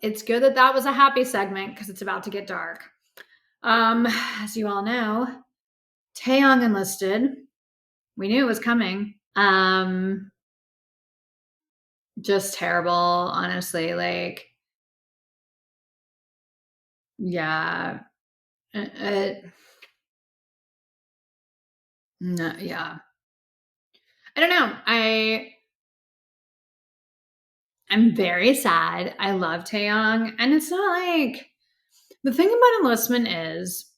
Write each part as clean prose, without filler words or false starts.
it's good that that was a happy segment because it's about to get dark. As you all know, Taeyong enlisted. We knew it was coming. Just terrible, honestly. Like, yeah. No, yeah. I don't know. I'm very sad. I love Taeyong, and it's not like the thing about enlistment is,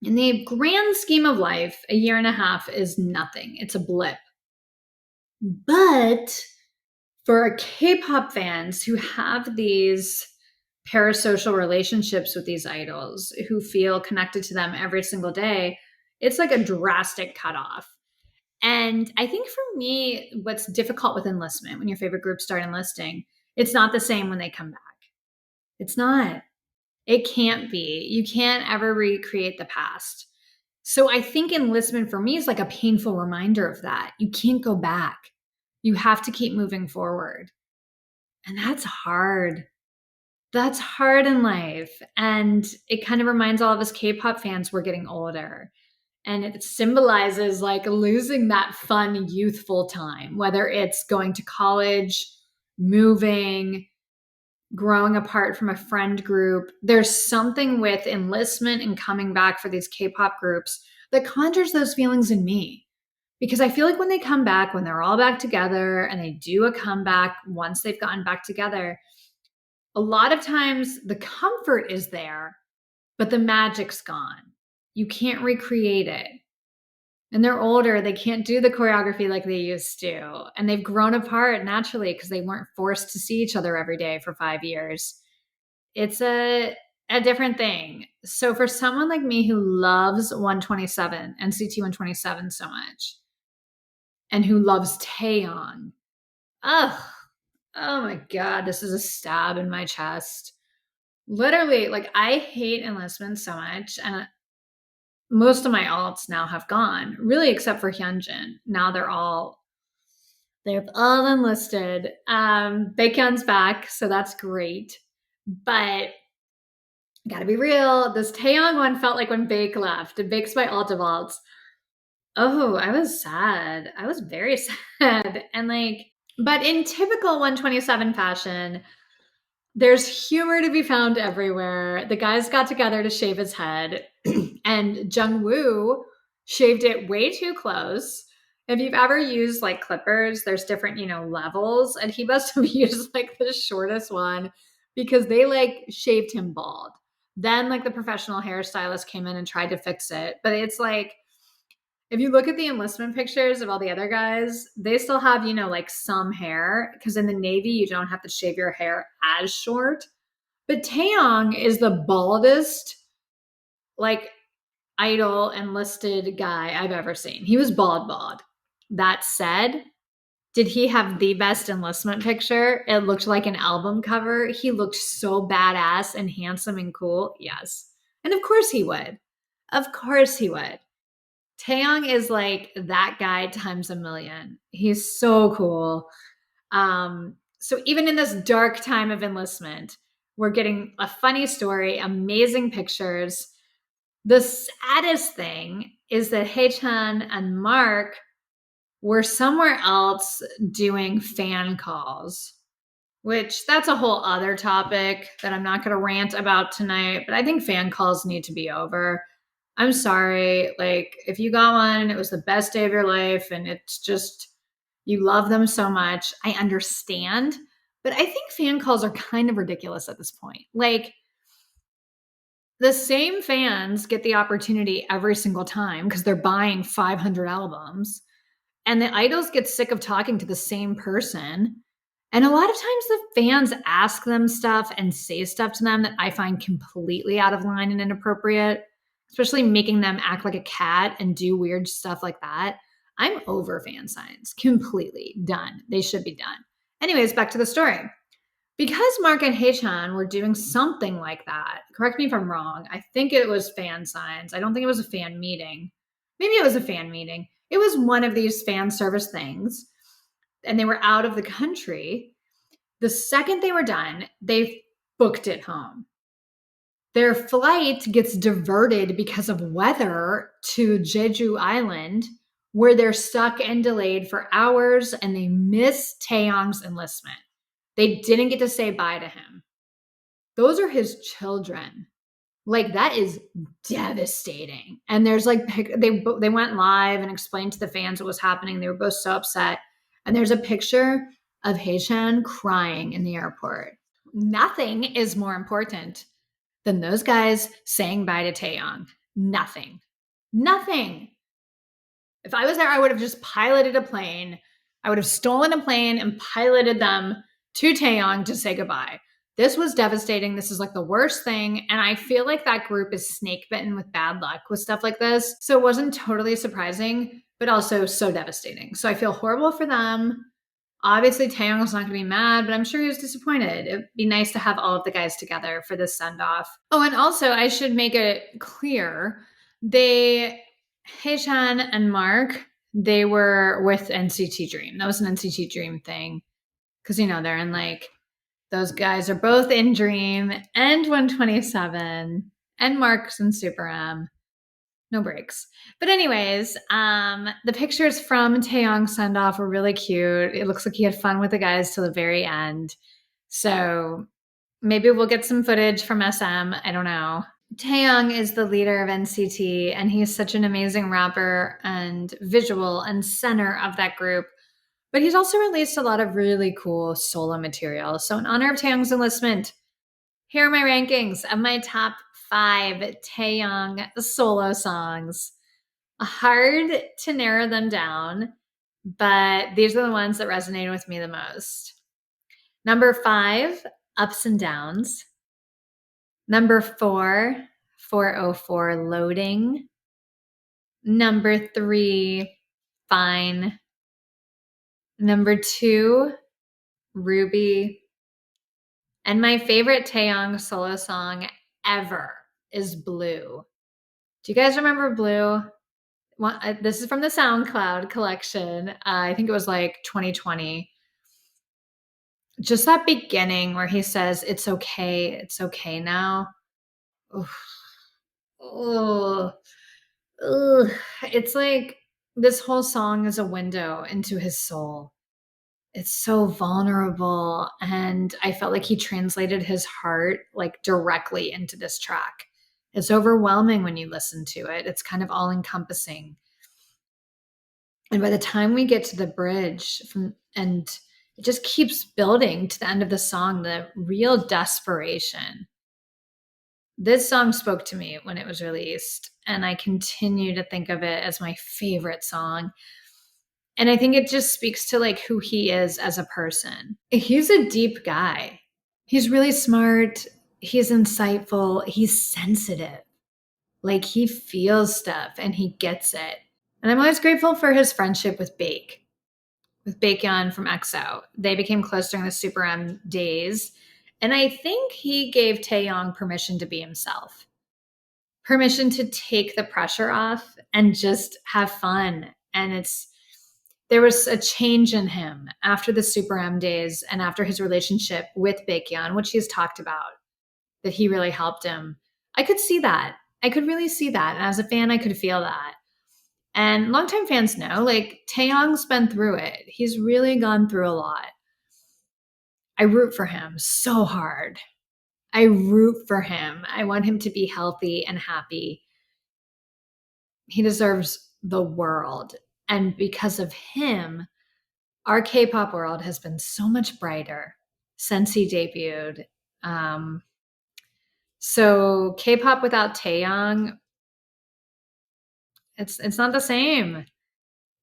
in the grand scheme of life, a year and a half is nothing. It's a blip. But for K-pop fans who have these parasocial relationships with these idols, who feel connected to them every single day, it's like a drastic cutoff. And I think for me, what's difficult with enlistment, when your favorite groups start enlisting, it's not the same when they come back. It's not. It can't be. You can't ever recreate the past. So I think enlistment for me is like a painful reminder of that. You can't go back. You have to keep moving forward. And that's hard. That's hard in life. And it kind of reminds all of us K-pop fans we're getting older. And it symbolizes like losing that fun, youthful time, whether it's going to college, moving, growing apart from a friend group. There's something with enlistment and coming back for these K-pop groups that conjures those feelings in me. Because I feel like when they come back, when they're all back together and they do a comeback once they've gotten back together, a lot of times the comfort is there, but the magic's gone. You can't recreate it. And they're older, they can't do the choreography like they used to. And they've grown apart naturally because they weren't forced to see each other every day for 5 years. It's a different thing. So for someone like me who loves 127, NCT 127 so much, and who loves Taeyong, ugh, oh my God, this is a stab in my chest. Literally, like, I hate enlistment so much. And most of my alts now have gone, really, except for Hyunjin. Now they've all enlisted. Baekhyun's back, so that's great. But gotta be real, this Taeyong one felt like when Baek left. And Baek's my alt of alts. Oh, I was sad. I was very sad. And like, but in typical 127 fashion, there's humor to be found everywhere. The guys got together to shave his head, and Jungwoo shaved it way too close. If you've ever used like clippers, there's different, levels, and he must have used like the shortest one because they like shaved him bald. Then like the professional hairstylist came in and tried to fix it, but it's like, if you look at the enlistment pictures of all the other guys, they still have, like some hair, because in the Navy, you don't have to shave your hair as short. But Taeyong is the baldest, like, idol enlisted guy I've ever seen. He was bald. That said, did he have the best enlistment picture? It looked like an album cover. He looked so badass and handsome and cool. Yes. And of course he would. Of course he would. Taeyong is like that guy times a million. He's so cool. So even in this dark time of enlistment, we're getting a funny story, amazing pictures. The saddest thing is that Haechan and Mark were somewhere else doing fan calls, which that's a whole other topic that I'm not going to rant about tonight, but I think fan calls need to be over. I'm sorry. Like, if you got one and it was the best day of your life and it's just, you love them so much, I understand. But I think fan calls are kind of ridiculous at this point. Like, the same fans get the opportunity every single time because they're buying 500 albums. And the idols get sick of talking to the same person. And a lot of times the fans ask them stuff and say stuff to them that I find completely out of line and inappropriate, especially making them act like a cat and do weird stuff like that. I'm over fan signs. Completely done. They should be done. Anyways, back to the story. Because Mark and Haechan were doing something like that, correct me if I'm wrong, I think it was fan signs. I don't think it was a fan meeting. Maybe it was a fan meeting. It was one of these fan service things, and they were out of the country. The second they were done, they booked it home. Their flight gets diverted because of weather to Jeju Island, where they're stuck and delayed for hours, and they miss Taeyong's enlistment. They didn't get to say bye to him. Those are his children. Like, that is devastating. And there's like, they went live and explained to the fans what was happening. They were both so upset. And there's a picture of Haechan crying in the airport. Nothing is more important than those guys saying bye to Taeyong. Nothing. Nothing. If I was there, I would have just piloted a plane. I would have stolen a plane and piloted them to Taeyong to say goodbye. This was devastating. This is like the worst thing. And I feel like that group is snake bitten with bad luck with stuff like this. So it wasn't totally surprising, but also so devastating. So I feel horrible for them. Obviously, Taeyong's not going to be mad, but I'm sure he was disappointed. It'd be nice to have all of the guys together for this send off. Oh, and also, I should make it clear Haechan and Mark, they were with NCT Dream. That was an NCT Dream thing. Because, they're in like, those guys are both in Dream and 127 and Mark's in Super M. No breaks. But anyways, the pictures from Taeyong's send-off were really cute. It looks like he had fun with the guys till the very end. So maybe we'll get some footage from SM. I don't know. Taeyong is the leader of NCT, and he's such an amazing rapper and visual and center of that group. But he's also released a lot of really cool solo material. So in honor of Taeyong's enlistment, here are my rankings of my top 5 Taeyong solo songs. Hard to narrow them down, but these are the ones that resonated with me the most. Number 5, Ups and Downs. Number 4, 404 Loading. Number 3, Fine. Number 2, Ruby. And my favorite Taeyong solo song ever is Blue. Do you guys remember Blue? This is from the SoundCloud collection. I think it was like 2020. Just that beginning where he says, it's okay now. Oh, it's like this whole song is a window into his soul. It's so vulnerable, and I felt like he translated his heart like directly into this track. It's overwhelming when you listen to it. It's kind of all encompassing. And by the time we get to the bridge and it just keeps building to the end of the song, the real desperation. This song spoke to me when it was released, and I continue to think of it as my favorite song. And I think it just speaks to like who he is as a person. He's a deep guy. He's really smart. He's insightful. He's sensitive. Like, he feels stuff and he gets it. And I'm always grateful for his friendship with Baekhyun from EXO. They became close during the Super M days. And I think he gave Taeyong permission to be himself. Permission to take the pressure off and just have fun. And there was a change in him after the Super M days and after his relationship with Baekhyun, which he's talked about, that he really helped him. I could see that. I could really see that. And as a fan, I could feel that. And longtime fans know, like, Taeyong's been through it. He's really gone through a lot. I root for him so hard. I root for him. I want him to be healthy and happy. He deserves the world. And because of him, our K-pop world has been so much brighter since he debuted. So K-pop without Taeyong, it's not the same.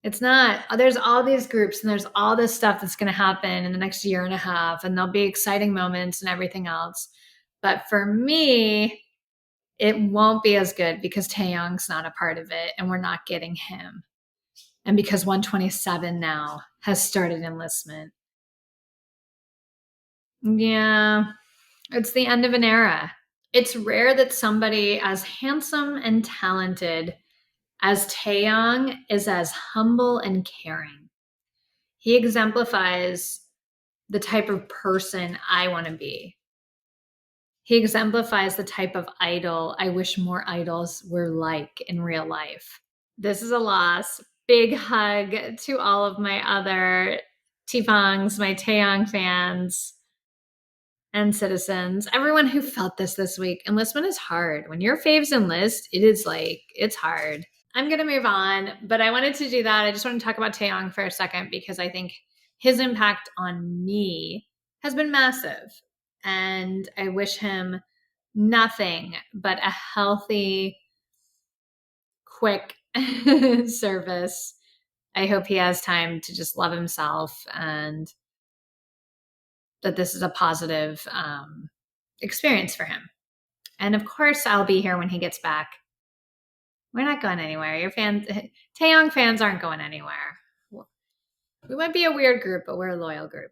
It's not. There's all these groups and there's all this stuff that's going to happen in the next year and a half, and there'll be exciting moments and everything else. But for me, it won't be as good because Taeyong's not a part of it and we're not getting him. And because 127 now has started Enlistment. Yeah, it's the end of an era. It's rare that somebody as handsome and talented as Taeyong is as humble and caring. He exemplifies the type of person I want to be. He exemplifies the type of idol I wish more idols were like in real life. This is a loss. Big hug to all of my other Tifangs, my Taeyong fans, and citizens. Everyone who felt this week. Enlistment is hard. When your faves enlist, it is like, it's hard. I'm going to move on, but I wanted to do that. I just want to talk about Taeyong for a second because I think his impact on me has been massive. And I wish him nothing but a healthy, quick service. I hope he has time to just love himself and that this is a positive experience for him. And of course, I'll be here when he gets back. We're not going anywhere. Your fans, Taeyong fans aren't going anywhere. We might be a weird group, but we're a loyal group.